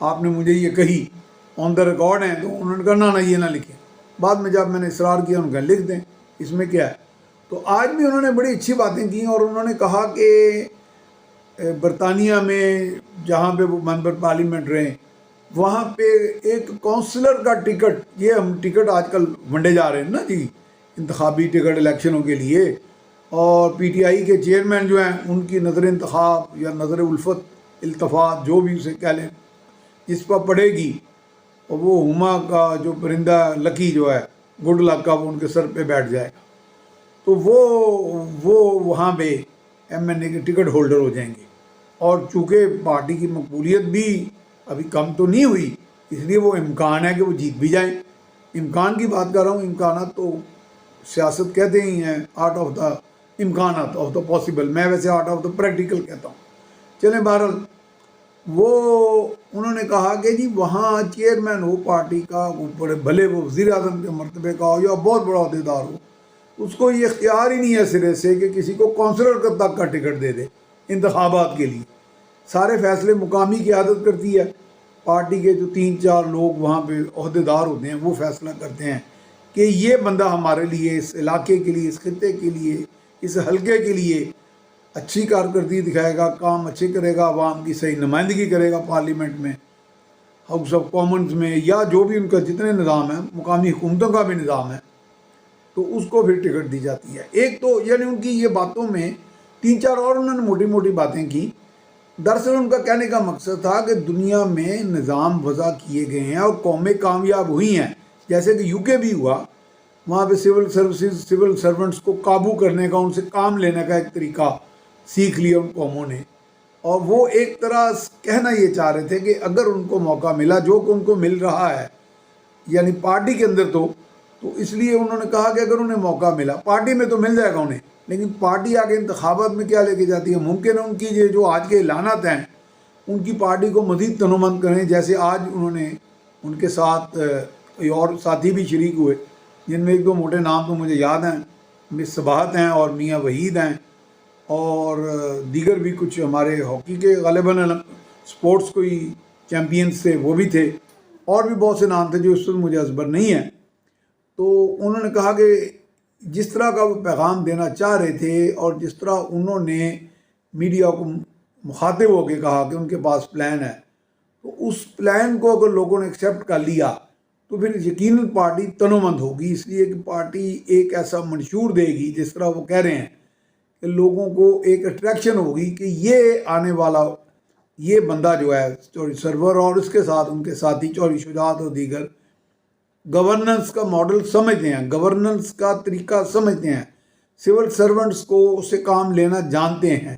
آپ نے مجھے یہ کہی آن دا ریکارڈ ہیں، تو انہوں نے کہا نہ یہ نہ لکھیں۔ بعد میں جب میں نے اصرار کیا انہوں نے کہا لکھ دیں، اس میں کیا ہے۔ تو آج بھی انہوں نے بڑی اچھی باتیں کی، اور انہوں نے کہا کہ برطانیہ میں جہاں پہ وہ ممبر پارلیمنٹ رہے، وہاں پہ ایک کونسلر کا ٹکٹ، یہ ہم ٹکٹ آج کل ونڈے جا رہے ہیں نا جی، انتخابی ٹکٹ الیکشنوں کے لیے، اور پی ٹی آئی کے چیئرمین جو ہیں ان کی نظر انتخاب یا نظر الفت التفات جو بھی اسے کہہ لیں، جس پر پڑے گی، اور وہ ہما کا جو پرندہ لکی جو ہے گڈ لک کا، وہ ان کے سر پہ بیٹھ جائے گا، تو وہ وہاں پہ ایم این اے کے ٹکٹ ہولڈر ہو جائیں گے۔ اور چونکہ پارٹی کی مقبولیت بھی ابھی کم تو نہیں ہوئی، اس لیے وہ امکان ہے کہ وہ جیت بھی جائیں۔ امکان کی بات کر رہا ہوں، امکانات تو سیاست کہتے ہی ہیں، آرٹ آف دا امکانات، آف دا پاسبل، میں ویسے آرٹ آف دا پریکٹیکل کہتا ہوں۔ چلیں بہرحال وہ انہوں نے کہا کہ جی وہاں چیئرمین ہو پارٹی کا، اوپر بھلے وہ وزیر اعظم کے مرتبے کا ہو یا بہت بڑا عہدیدار ہو، اس کو یہ اختیار ہی نہیں ہے سرے سے کہ کسی کو کونسلر تک کا ٹکٹ دے دے انتخابات کے لیے۔ سارے فیصلے مقامی قیادت کرتی ہے، پارٹی کے جو 3-4 لوگ وہاں پہ عہدیدار ہوتے ہیں وہ فیصلہ کرتے ہیں کہ یہ بندہ ہمارے لیے، اس علاقے کے لیے، اس خطے کے لیے، اس حلقے کے لیے اچھی کارکردگی دکھائے گا، کام اچھے کرے گا، عوام کی صحیح نمائندگی کرے گا پارلیمنٹ میں، ہاؤس آف کامنز میں، یا جو بھی ان کا جتنے نظام ہیں، مقامی حکومتوں کا بھی نظام ہے، تو اس کو پھر ٹکٹ دی جاتی ہے۔ ایک تو یعنی ان کی یہ باتوں میں 3-4 اور انہوں نے موٹی موٹی باتیں کی۔ دراصل ان کا کہنے کا مقصد تھا کہ دنیا میں نظام وضع کیے گئے ہیں اور قومیں کامیاب ہوئی ہیں، جیسے کہ یو کے بھی ہوا، وہاں پہ سول سرونٹس کو قابو کرنے کا، ان سے کام لینے کا ایک طریقہ سیکھ لیا ان قوموں نے، اور وہ ایک طرح کہنا یہ چاہ رہے تھے کہ اگر ان کو موقع ملا، جو کہ ان کو مل رہا ہے یعنی پارٹی کے اندر، تو اس لیے انہوں نے کہا کہ اگر انہیں موقع ملا، پارٹی میں تو مل جائے گا انہیں، لیکن پارٹی آگے انتخابات میں کیا لے کے جاتی ہے، ممکن ہے ان کی یہ جو آج کے اعلانات ہیں ان کی پارٹی کو مزید تنومند کریں، جیسے آج انہوں نے ان کے ساتھ اور ساتھی بھی شریک ہوئے، جن میں 1-2 موٹے نام تو مجھے یاد ہیں، مس صباحت ہیں اور میاں وحید ہیں، اور دیگر بھی کچھ ہمارے ہاکی کے غالباً سپورٹس کوئی چیمپئنز تھے، وہ بھی تھے، اور بھی بہت سے نام تھے جو اس وقت مجھے ازبر نہیں ہیں۔ تو انہوں نے کہا کہ جس طرح کا وہ پیغام دینا چاہ رہے تھے، اور جس طرح انہوں نے میڈیا کو مخاطب ہو کے کہا کہ ان کے پاس پلان ہے، تو اس پلان کو اگر لوگوں نے ایکسیپٹ کر لیا تو پھر یقیناً پارٹی تنومند ہوگی، اس لیے کہ پارٹی ایک ایسا منشور دے گی، جس طرح وہ کہہ رہے ہیں کہ لوگوں کو ایک اٹریکشن ہوگی کہ یہ آنے والا یہ بندہ جو ہے چوری سرور اور اس کے ساتھ ان کے ساتھی چوری شجاعت اور دیگر گورننس کا ماڈل سمجھتے ہیں، گورننس کا طریقہ سمجھتے ہیں، سول سرونٹس کو اس سے کام لینا جانتے ہیں،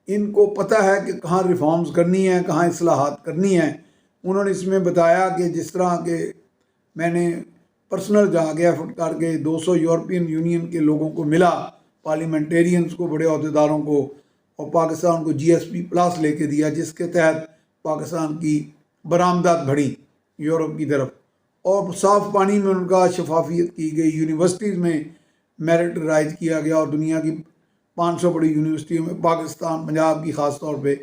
ان کو پتہ ہے کہ کہاں ریفارمز کرنی ہیں، کہاں اصلاحات کرنی ہیں۔ انہوں نے اس میں بتایا کہ جس طرح کہ میں نے پرسنل جا کے ایفرٹ کر کے 200 یورپین یونین کے لوگوں کو ملا، پارلیمنٹیرینز کو، بڑے عہدیداروں کو، اور پاکستان کو جی ایس پی پلس لے کے دیا، جس کے تحت پاکستان کی برآمدات بڑھی یورپ کی طرف، اور صاف پانی میں ان کا شفافیت کی گئی، یونیورسٹیز میں میرٹ رائج کیا گیا، اور دنیا کی 500 بڑی یونیورسٹیوں میں پاکستان، پنجاب کی خاص طور پہ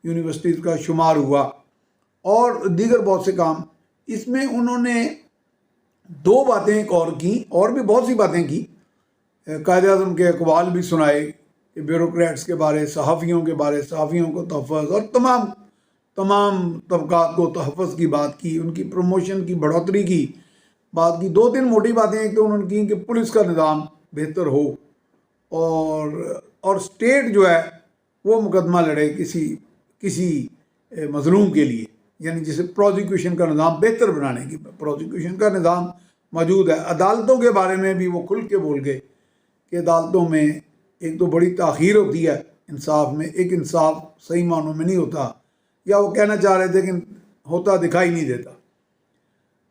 یونیورسٹیز کا شمار ہوا، اور دیگر بہت سے کام۔ اس میں انہوں نے 2 باتیں ایک اور کی، اور بھی بہت سی باتیں کی، قائد اعظم کے اقوال بھی سنائے کہ بیوروکریٹس کے بارے، صحافیوں کے بارے، صحافیوں کو تحفظ، اور تمام طبقات کو تحفظ کی بات کی، ان کی پروموشن کی، بڑھوتری کی بات کی۔ 2-3 موٹی باتیں ایک تو انہوں نے کی کہ پولیس کا نظام بہتر ہو، اور اسٹیٹ جو ہے وہ مقدمہ لڑے کسی مظلوم کے لیے، یعنی جسے پروزیکیوشن کا نظام بہتر بنانے کی، پروزیکیوشن کا نظام موجود ہے۔ عدالتوں کے بارے میں بھی وہ کھل کے بول گئے کہ عدالتوں میں ایک تو بڑی تاخیر ہوتی ہے انصاف میں، ایک انصاف صحیح معنوں میں نہیں ہوتا، یا وہ کہنا چاہ رہے تھے کہ ہوتا دکھائی نہیں دیتا۔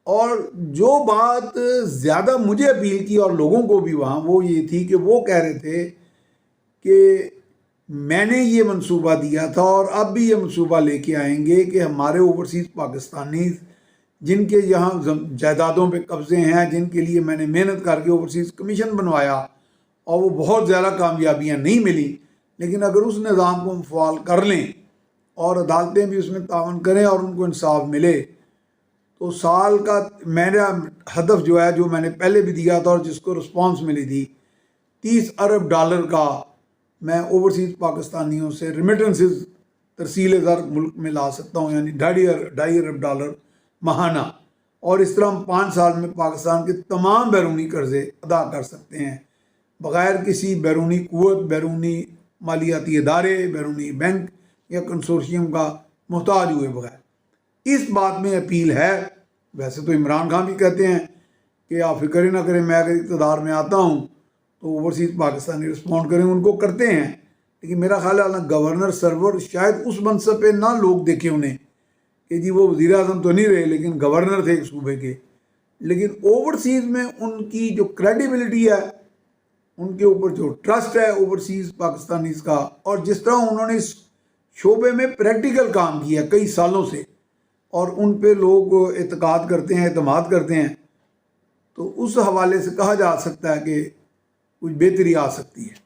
اور جو بات زیادہ مجھے اپیل کی اور لوگوں کو بھی وہاں، وہ یہ تھی کہ وہ کہہ رہے تھے کہ میں نے یہ منصوبہ دیا تھا اور اب بھی یہ منصوبہ لے کے آئیں گے کہ ہمارے اوورسیز پاکستانی جن کے یہاں جائیدادوں پہ قبضے ہیں، جن کے لیے میں نے محنت کر کے اوورسیز کمیشن بنوایا اور وہ بہت زیادہ کامیابیاں نہیں ملی، لیکن اگر اس نظام کو ہم فعال کر لیں اور عدالتیں بھی اس میں تعاون کریں اور ان کو انصاف ملے، تو سال کا میرا ہدف جو ہے، جو میں نے پہلے بھی دیا تھا اور جس کو رسپانس ملی تھی، $30 ارب کا میں اوورسیز پاکستانیوں سے ریمیٹنسز ترسیل زر ملک میں لا سکتا ہوں، یعنی $2.5 ارب ماہانہ، اور اس طرح ہم 5 سال میں پاکستان کے تمام بیرونی قرضے ادا کر سکتے ہیں بغیر کسی بیرونی قوت، بیرونی مالیاتی ادارے، بیرونی بینک یا کنسورشیم کا محتاج ہوئے بغیر۔ اس بات میں اپیل ہے، ویسے تو عمران خان بھی کہتے ہیں کہ آپ فکر ہی نہ کریں، میں اگر اقتدار میں آتا ہوں تو اوورسیز پاکستانی رسپونڈ کریں، ان کو کرتے ہیں، لیکن میرا خیال ہے گورنر سرور شاید اس منصب پہ نہ لوگ دیکھیں انہیں کہ جی وہ وزیر اعظم تو نہیں رہے لیکن گورنر تھے ایک صوبے کے، لیکن اوورسیز میں ان کی جو کریڈیبلٹی ہے، ان کے اوپر جو ٹرسٹ ہے اوورسیز پاکستانیز کا، اور جس طرح انہوں نے اس شعبے میں پریکٹیکل کام کیا کئی سالوں سے، اور ان پہ لوگ اعتقاد کرتے ہیں، اعتماد کرتے ہیں، تو اس حوالے سے کہا جا سکتا ہے کہ کچھ بہتری آ سکتی ہے۔